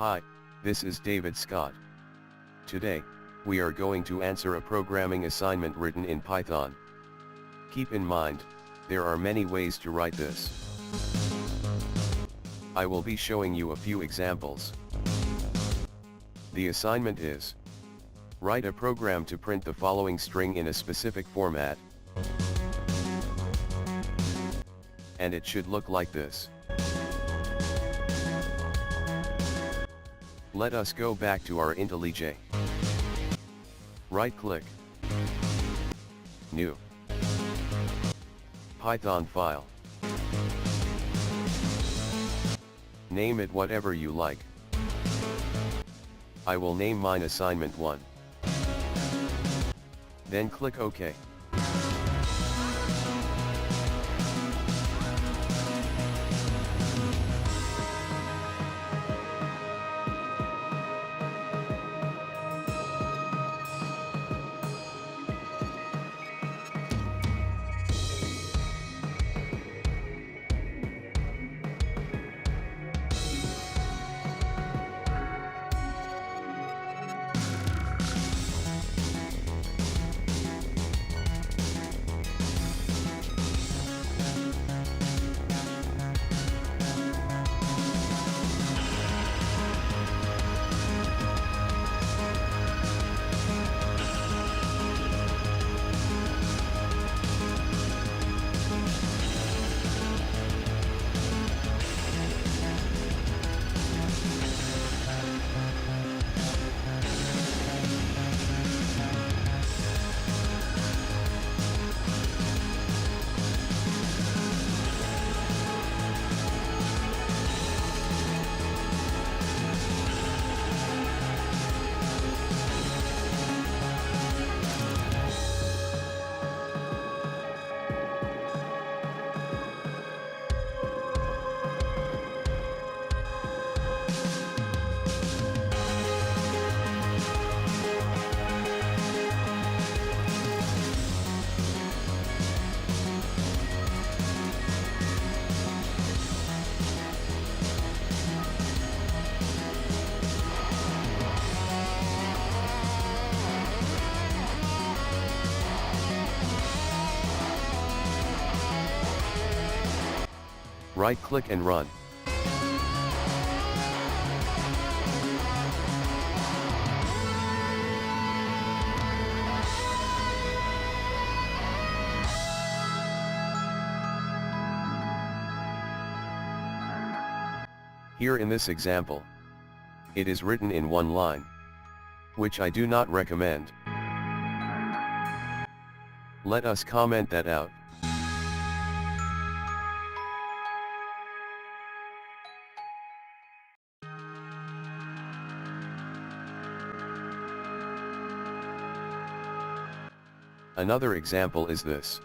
Hi, this is David Scott. Today, we are going to answer a programming assignment written in Python. Keep in mind, there are many ways to write this. I will be showing you a few examples. The assignment is: write a program to print the following string in a specific format. And it should look like this. Let us go back to our IntelliJ. Right-click. New. Python file. Name it whatever you like. I will name mine assignment 1. Then click OK. Right-click and run. Here in this example, it is written in one line, which I do not recommend. Let us comment that out. Another example is this.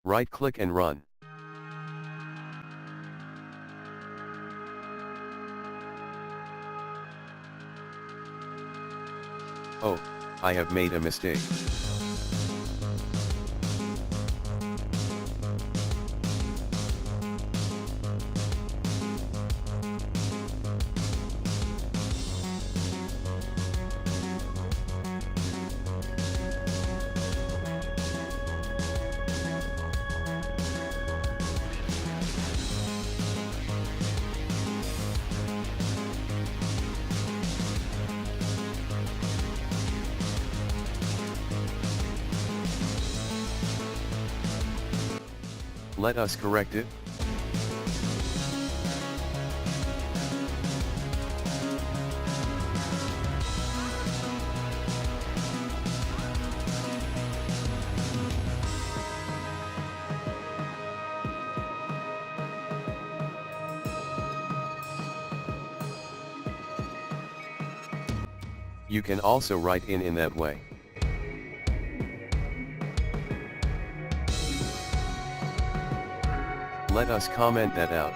Right-click and run. Oh, I have made a mistake. Let us correct it. You can also write in that way. Let us comment that out.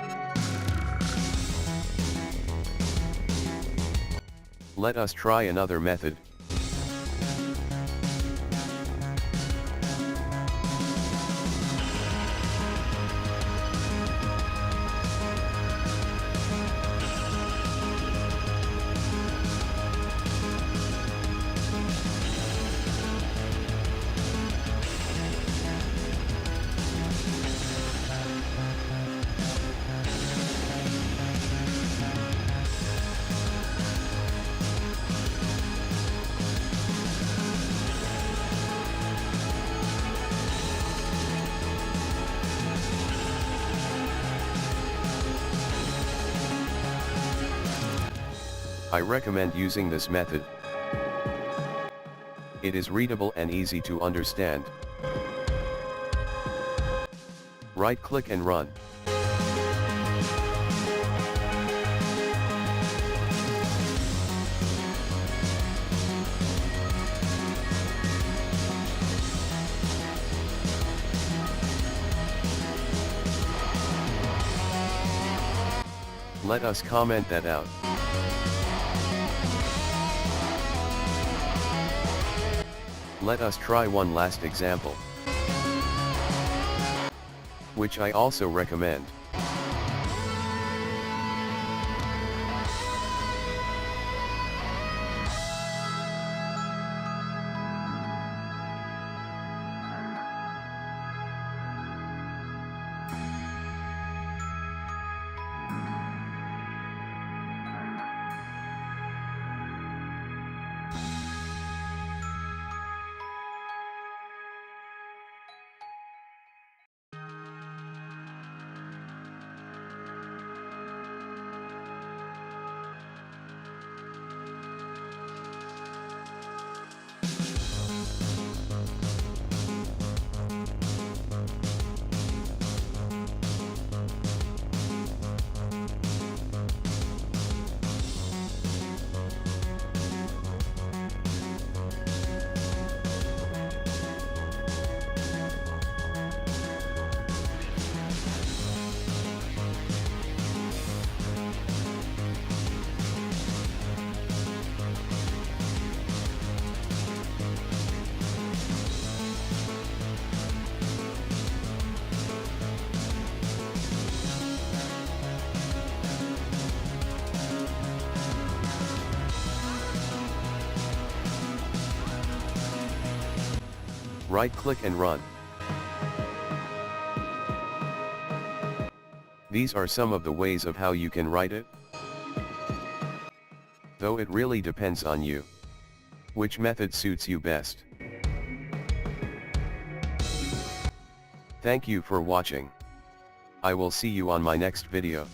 Let us try another method. I recommend using this method. It is readable and easy to understand. Right-click and run. Let us comment that out. Let us try one last example, which I also recommend. Right-click and run. These are some of the ways of how you can write it, though it really depends on you. Which method suits you best? Thank you for watching. I will see you on my next video.